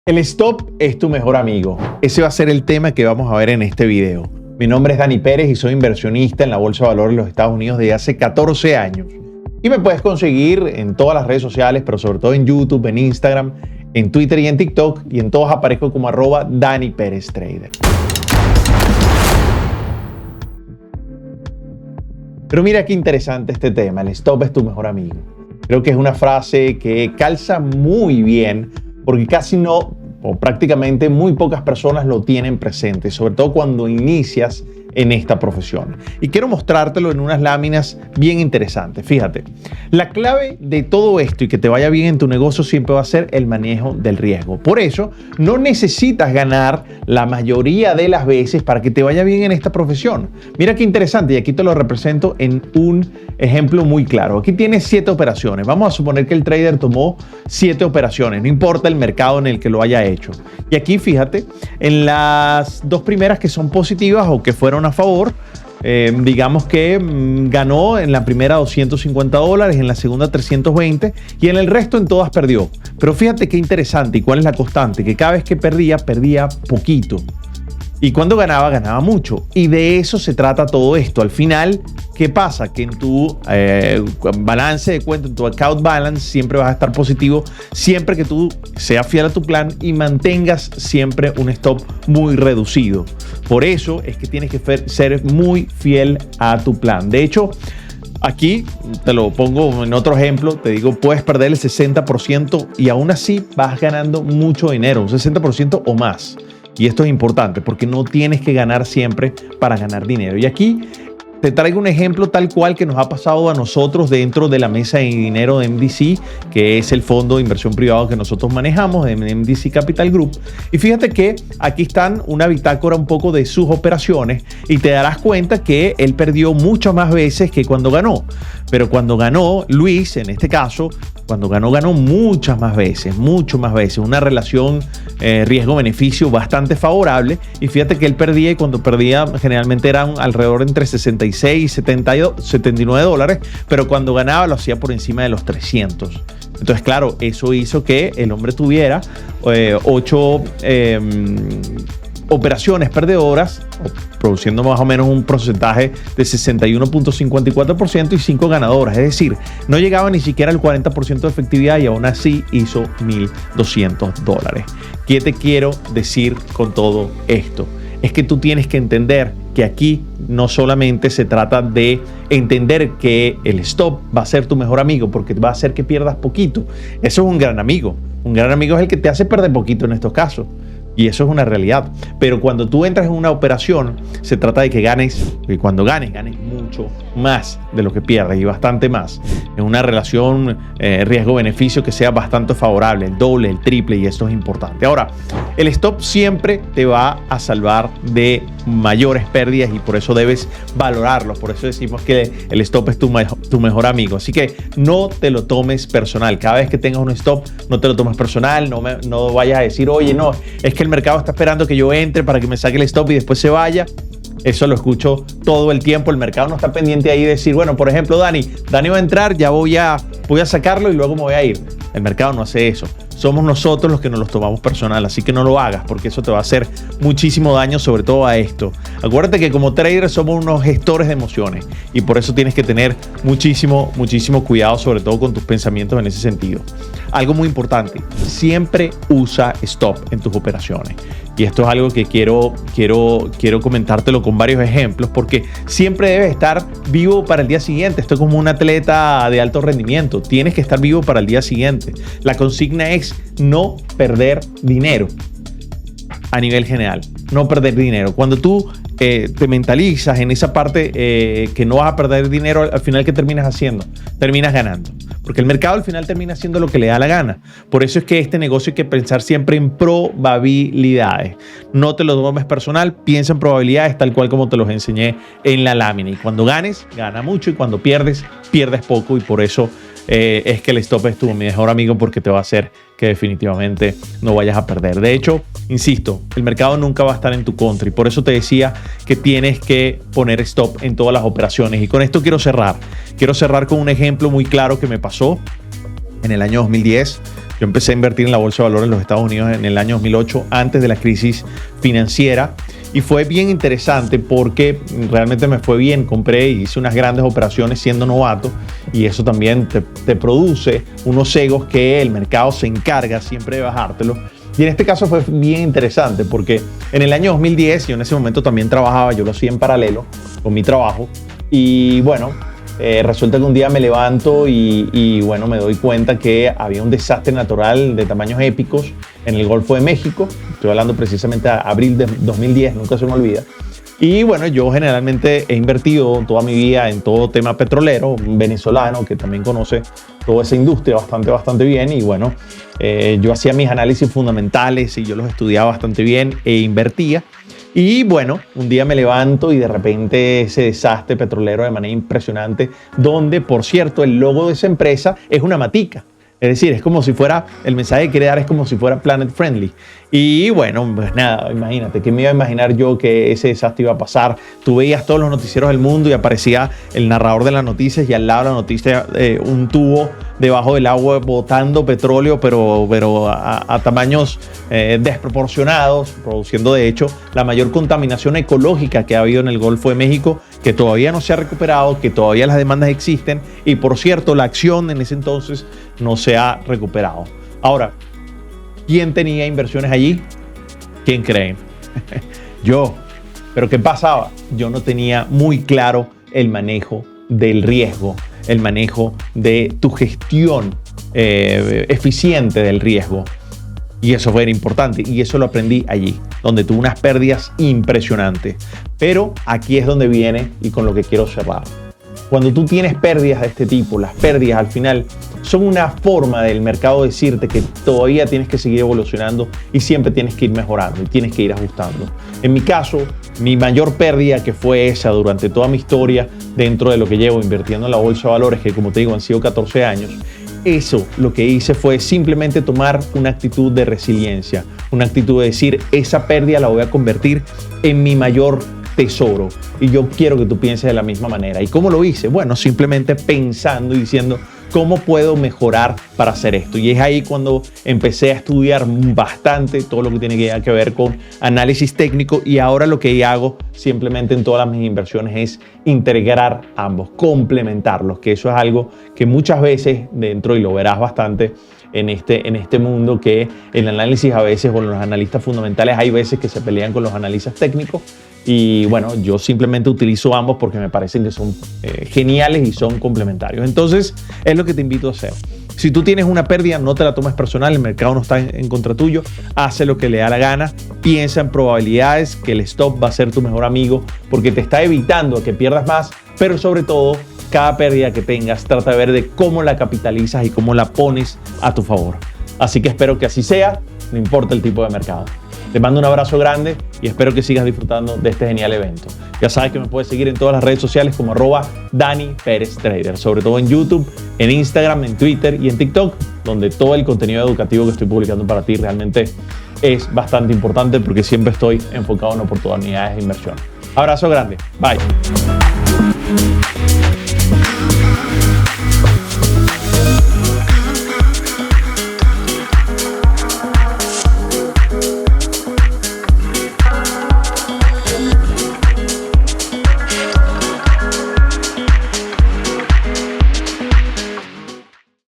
El stop es tu mejor amigo. Ese va a ser el tema que vamos a ver en este video. Mi nombre es Dani Pérez y soy inversionista en la Bolsa de Valores de los Estados Unidos desde hace 14 años. Y me puedes conseguir en todas las redes sociales, pero sobre todo en YouTube, en Instagram, en Twitter y en TikTok. Y en todas aparezco como @DaniPérezTrader. Pero mira qué interesante este tema. El stop es tu mejor amigo. Creo que es una frase que calza muy bien porque casi no, o prácticamente muy pocas personas lo tienen presente, sobre todo cuando inicias en esta profesión. Y quiero mostrártelo en unas láminas bien interesantes. Fíjate, la clave de todo esto y que te vaya bien en tu negocio siempre va a ser el manejo del riesgo. Por eso, no necesitas ganar la mayoría de las veces para que te vaya bien en esta profesión. Mira qué interesante, y aquí te lo represento en un ejemplo muy claro. Aquí tienes 7 operaciones. Vamos a suponer que el trader tomó 7 operaciones, no importa el mercado en el que lo haya hecho. Y aquí fíjate, en las 2 primeras que son positivas o que fueron a favor, digamos que ganó en la primera $250, en la segunda 320 y en el resto en todas perdió. Pero fíjate qué interesante y cuál es la constante, que cada vez que perdía poquito. Y cuando ganaba, ganaba mucho. Y de eso se trata todo esto. Al final, ¿qué pasa? Que en tu balance de cuenta, en tu account balance, siempre vas a estar positivo, siempre que tú seas fiel a tu plan y mantengas siempre un stop muy reducido. Por eso es que tienes que ser muy fiel a tu plan. De hecho, aquí te lo pongo en otro ejemplo, te digo, puedes perder el 60% y aún así vas ganando mucho dinero, un 60% o más. Y esto es importante porque no tienes que ganar siempre para ganar dinero. Y aquí te traigo un ejemplo tal cual que nos ha pasado a nosotros dentro de la mesa de dinero de MDC, que es el fondo de inversión privado que nosotros manejamos, de MDC Capital Group. Y fíjate que aquí están una bitácora un poco de sus operaciones y te darás cuenta que él perdió muchas más veces que cuando ganó. Pero cuando ganó, Luis, en este caso, cuando ganó muchas más veces, mucho más veces. Una relación riesgo-beneficio bastante favorable. Y fíjate que él perdía y cuando perdía generalmente eran alrededor entre 66 y 79 dólares, pero cuando ganaba lo hacía por encima de los 300. Entonces, claro, eso hizo que el hombre tuviera 8 operaciones perdedoras, produciendo más o menos un porcentaje de 61.54% y 5 ganadoras. Es decir, no llegaba ni siquiera al 40% de efectividad y aún así hizo $1,200. ¿Qué te quiero decir con todo esto? Es que tú tienes que entender que aquí no solamente se trata de entender que el stop va a ser tu mejor amigo porque va a hacer que pierdas poquito. Eso es un gran amigo. Un gran amigo es el que te hace perder poquito en estos casos. Y eso es una realidad. Pero cuando tú entras en una operación, se trata de que ganes, y cuando ganes mucho más de lo que pierdes y bastante más. En una relación riesgo-beneficio que sea bastante favorable, el doble, el triple, y esto es importante. Ahora, el stop siempre te va a salvar de mayores pérdidas y por eso debes valorarlo. Por eso decimos que el stop es tu mejor amigo. Así que no te lo tomes personal. Cada vez que tengas un stop, no te lo tomes personal. No vayas a decir, oye, no, es que el mercado está esperando que yo entre para que me saque el stop y después se vaya. Eso lo escucho todo el tiempo. El mercado no está pendiente ahí de decir, bueno, por ejemplo, Dani va a entrar, ya voy a sacarlo y luego me voy a ir. El mercado no hace eso. Somos nosotros los que nos los tomamos personal, así que no lo hagas porque eso te va a hacer muchísimo daño, sobre todo a esto. Acuérdate que como trader somos unos gestores de emociones y por eso tienes que tener muchísimo cuidado, sobre todo con tus pensamientos en ese sentido. Algo muy importante, siempre usa stop en tus operaciones. Y esto es algo que quiero comentártelo con varios ejemplos porque siempre debes estar vivo para el día siguiente. Esto es como un atleta de alto rendimiento. Tienes que estar vivo para el día siguiente. La consigna es no perder dinero a nivel general. No perder dinero. Cuando tú te mentalizas en esa parte que no vas a perder dinero, al final, ¿qué terminas haciendo? Terminas ganando. Porque el mercado al final termina haciendo lo que le da la gana. Por eso es que este negocio hay que pensar siempre en probabilidades. No te lo tomes personal, piensa en probabilidades tal cual como te los enseñé en la lámina. Y cuando ganes, gana mucho y cuando pierdes, pierdes poco. Y por eso es que el stop es tu mejor amigo porque te va a hacer que definitivamente no vayas a perder. De hecho, insisto, el mercado nunca va a estar en tu contra y por eso te decía que tienes que poner stop en todas las operaciones. Y con esto quiero cerrar. Quiero cerrar con un ejemplo muy claro que me pasó en el año 2010. Yo empecé a invertir en la bolsa de valores en los Estados Unidos en el año 2008, antes de la crisis financiera. Y fue bien interesante porque realmente me fue bien. Compré y hice unas grandes operaciones siendo novato, y eso también te produce unos egos que el mercado se encarga siempre de bajártelo. Y en este caso fue bien interesante porque en el año 2010, yo en ese momento también trabajaba, yo lo hacía en paralelo con mi trabajo. Y bueno, resulta que un día me levanto y bueno, me doy cuenta que había un desastre natural de tamaños épicos en el Golfo de México. Estoy hablando precisamente de abril de 2010, nunca se me olvida. Y bueno, yo generalmente he invertido toda mi vida en todo tema petrolero, un venezolano que también conoce toda esa industria bastante bien. Y bueno, yo hacía mis análisis fundamentales y yo los estudiaba bastante bien e invertía. Y bueno, un día me levanto y de repente ese desastre petrolero de manera impresionante, donde, por cierto, el logo de esa empresa es una matica. Es decir, es como si fuera, el mensaje que quiere dar es como si fuera planet friendly. Y bueno, pues nada, imagínate, ¿qué me iba a imaginar yo que ese desastre iba a pasar? Tú veías todos los noticieros del mundo y aparecía el narrador de las noticias, y al lado de la noticia un tubo debajo del agua botando petróleo, pero a tamaños desproporcionados, produciendo de hecho la mayor contaminación ecológica que ha habido en el Golfo de México, que todavía no se ha recuperado, que todavía las demandas existen, y por cierto, la acción en ese entonces no se ha recuperado. Ahora, ¿quién tenía inversiones allí? ¿Quién creen? Yo. ¿Pero qué pasaba? Yo no tenía muy claro el manejo del riesgo, el manejo de tu gestión eficiente del riesgo. Y eso fue importante, y eso lo aprendí allí, donde tuve unas pérdidas impresionantes. Pero aquí es donde viene y con lo que quiero cerrar. Cuando tú tienes pérdidas de este tipo, las pérdidas al final son una forma del mercado decirte que todavía tienes que seguir evolucionando y siempre tienes que ir mejorando y tienes que ir ajustando. En mi caso, mi mayor pérdida, que fue esa durante toda mi historia dentro de lo que llevo invirtiendo en la bolsa de valores, que como te digo han sido 14 años, eso lo que hice fue simplemente tomar una actitud de resiliencia, una actitud de decir, esa pérdida la voy a convertir en mi mayor tesoro, y yo quiero que tú pienses de la misma manera. ¿Y cómo lo hice? Bueno, simplemente pensando y diciendo, ¿cómo puedo mejorar para hacer esto? Y es ahí cuando empecé a estudiar bastante todo lo que tiene que ver con análisis técnico, y ahora lo que hago simplemente en todas mis inversiones es integrar ambos, complementarlos, que eso es algo que muchas veces dentro, y lo verás bastante en este mundo, que el análisis a veces, con los analistas fundamentales, hay veces que se pelean con los analistas técnicos. Y bueno, yo simplemente utilizo ambos porque me parecen que son geniales y son complementarios. Entonces, es lo que te invito a hacer. Si tú tienes una pérdida, no te la tomes personal, el mercado no está en contra tuyo, hace lo que le da la gana, piensa en probabilidades, que el stop va a ser tu mejor amigo porque te está evitando que pierdas más, pero sobre todo, cada pérdida que tengas, trata de ver de cómo la capitalizas y cómo la pones a tu favor. Así que espero que así sea, no importa el tipo de mercado. Te mando un abrazo grande y espero que sigas disfrutando de este genial evento. Ya sabes que me puedes seguir en todas las redes sociales como @DaniPérezTrader, sobre todo en YouTube, en Instagram, en Twitter y en TikTok, donde todo el contenido educativo que estoy publicando para ti realmente es bastante importante porque siempre estoy enfocado en oportunidades de inversión. Abrazo grande. Bye.